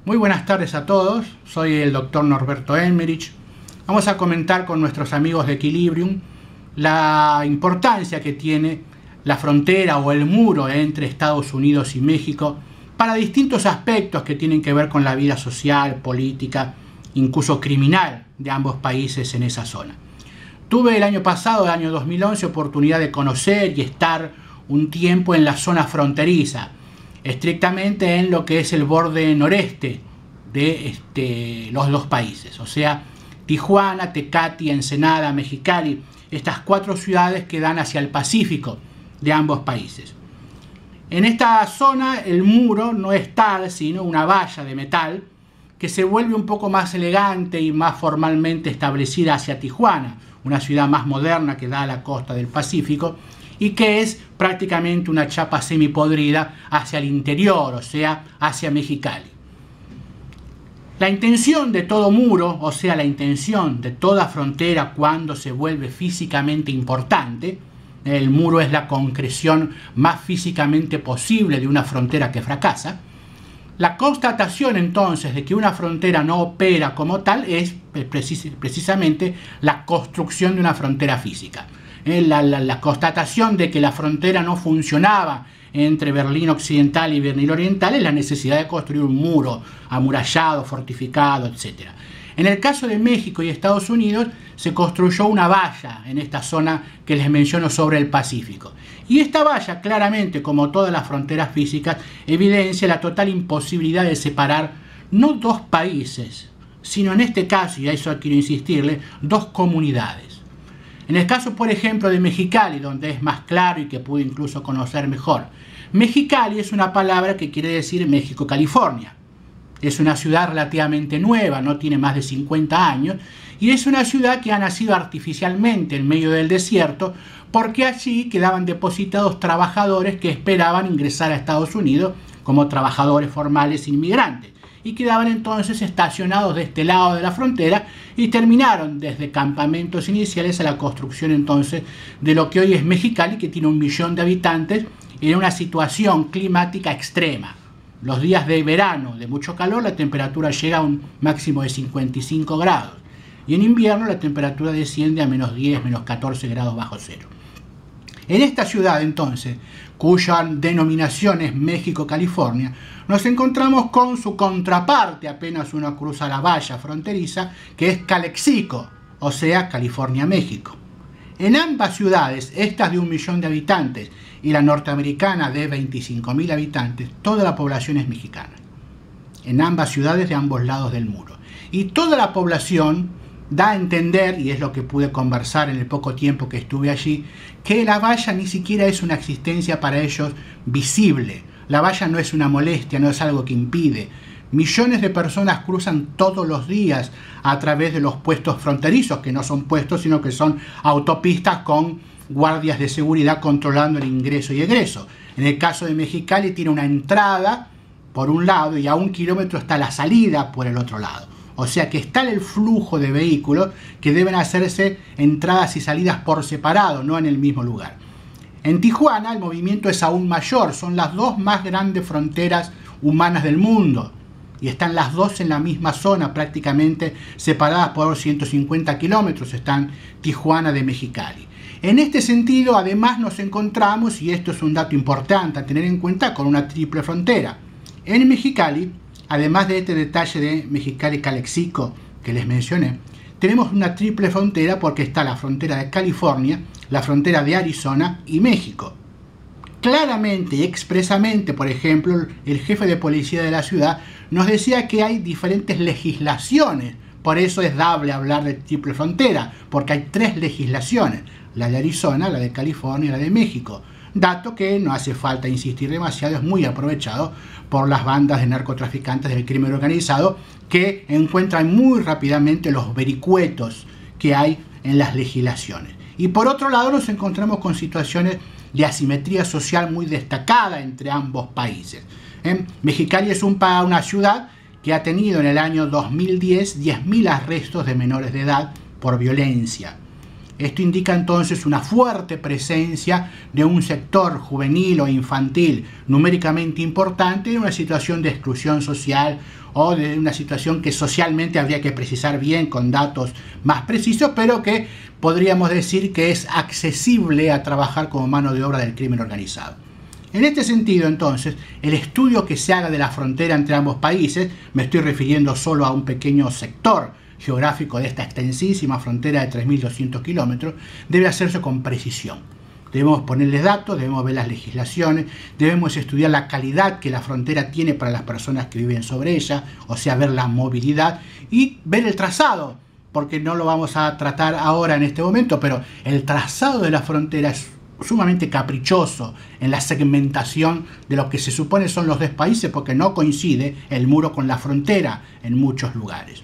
Muy buenas tardes a todos, soy el doctor Norberto Emmerich. Vamos a comentar con nuestros amigos de Equilibrium la importancia que tiene la frontera o el muro entre Estados Unidos y México para distintos aspectos que tienen que ver con la vida social, política, incluso criminal de ambos países en esa zona. Tuve el año pasado, el año 2011, oportunidad de conocer y estar un tiempo en la zona fronteriza, estrictamente en lo que es el borde noreste de los dos países, o sea, Tijuana, Tecate, Ensenada, Mexicali, estas cuatro ciudades que dan hacia el Pacífico de ambos países. En esta zona el muro no es tal, sino una valla de metal que se vuelve un poco más elegante y más formalmente establecida hacia Tijuana, una ciudad más moderna que da a la costa del Pacífico y que es prácticamente una chapa semipodrida hacia el interior, o sea, hacia Mexicali. La intención de todo muro, o sea, la intención de toda frontera cuando se vuelve físicamente importante, el muro es la concreción más físicamente posible de una frontera que fracasa. La constatación entonces de que una frontera no opera como tal es precisamente la construcción de una frontera física. La constatación de que la frontera no funcionaba entre Berlín Occidental y Berlín Oriental es la necesidad de construir un muro amurallado, fortificado, etc. En el caso de México y Estados Unidos se construyó una valla en esta zona que les menciono sobre el Pacífico. Y esta valla, claramente, como todas las fronteras físicas, evidencia la total imposibilidad de separar no dos países, sino en este caso, y a eso quiero insistirle, dos comunidades. En el caso, por ejemplo, de Mexicali, donde es más claro y que pude incluso conocer mejor, Mexicali es una palabra que quiere decir México, California. Es una ciudad relativamente nueva, no tiene más de 50 años, y es una ciudad que ha nacido artificialmente en medio del desierto, porque allí quedaban depositados trabajadores que esperaban ingresar a Estados Unidos como trabajadores formales inmigrantes, y quedaban entonces estacionados de este lado de la frontera y terminaron desde campamentos iniciales a la construcción entonces de lo que hoy es Mexicali, que tiene 1 millón de habitantes en una situación climática extrema. Los días de verano de mucho calor la temperatura llega a un máximo de 55 grados y en invierno la temperatura desciende a menos 10, menos 14 grados bajo cero. En esta ciudad entonces, cuya denominación es México-California, nos encontramos con su contraparte apenas uno cruza la valla fronteriza, que es Calexico, o sea, California-México. En ambas ciudades, estas de 1 millón de habitantes y la norteamericana de 25.000 habitantes, toda la población es mexicana. En ambas ciudades de ambos lados del muro. Y toda la población da a entender, y es lo que pude conversar en el poco tiempo que estuve allí, que la valla ni siquiera es una existencia para ellos visible. La valla no es una molestia, no es algo que impide. Millones de personas cruzan todos los días a través de los puestos fronterizos, que no son puestos, sino que son autopistas con guardias de seguridad controlando el ingreso y egreso. En el caso de Mexicali tiene una entrada por un lado y a 1 kilómetro está la salida por el otro lado. O sea que está el flujo de vehículos que deben hacerse entradas y salidas por separado, no en el mismo lugar. En Tijuana el movimiento es aún mayor, son las dos más grandes fronteras humanas del mundo y están las dos en la misma zona, prácticamente separadas por 150 kilómetros, están Tijuana de Mexicali. En este sentido, además nos encontramos, y esto es un dato importante a tener en cuenta, con una triple frontera. En Mexicali, además de este detalle de Mexicali-Calexico que les mencioné, tenemos una triple frontera porque está la frontera de California, la frontera de Arizona y México. Claramente y expresamente, por ejemplo, el jefe de policía de la ciudad nos decía que hay diferentes legislaciones, por eso es dable hablar de triple frontera, porque hay 3 legislaciones, la de Arizona, la de California y la de México. Dato que no hace falta insistir demasiado, es muy aprovechado por las bandas de narcotraficantes del crimen organizado que encuentran muy rápidamente los vericuetos que hay en las legislaciones. Y por otro lado nos encontramos con situaciones de asimetría social muy destacada entre ambos países. Mexicali es una ciudad que ha tenido en el año 2010 10.000 arrestos de menores de edad por violencia. Esto indica entonces una fuerte presencia de un sector juvenil o infantil numéricamente importante en una situación de exclusión social o de una situación que socialmente habría que precisar bien con datos más precisos, pero que podríamos decir que es accesible a trabajar como mano de obra del crimen organizado. En este sentido, entonces, el estudio que se haga de la frontera entre ambos países, me estoy refiriendo solo a un pequeño sector geográfico de esta extensísima frontera de 3.200 kilómetros, debe hacerse con precisión. Debemos ponerles datos, debemos ver las legislaciones, debemos estudiar la calidad que la frontera tiene para las personas que viven sobre ella, o sea, ver la movilidad y ver el trazado, porque no lo vamos a tratar ahora en este momento, pero el trazado de la frontera es sumamente caprichoso en la segmentación de lo que se supone son los dos países, porque no coincide el muro con la frontera en muchos lugares.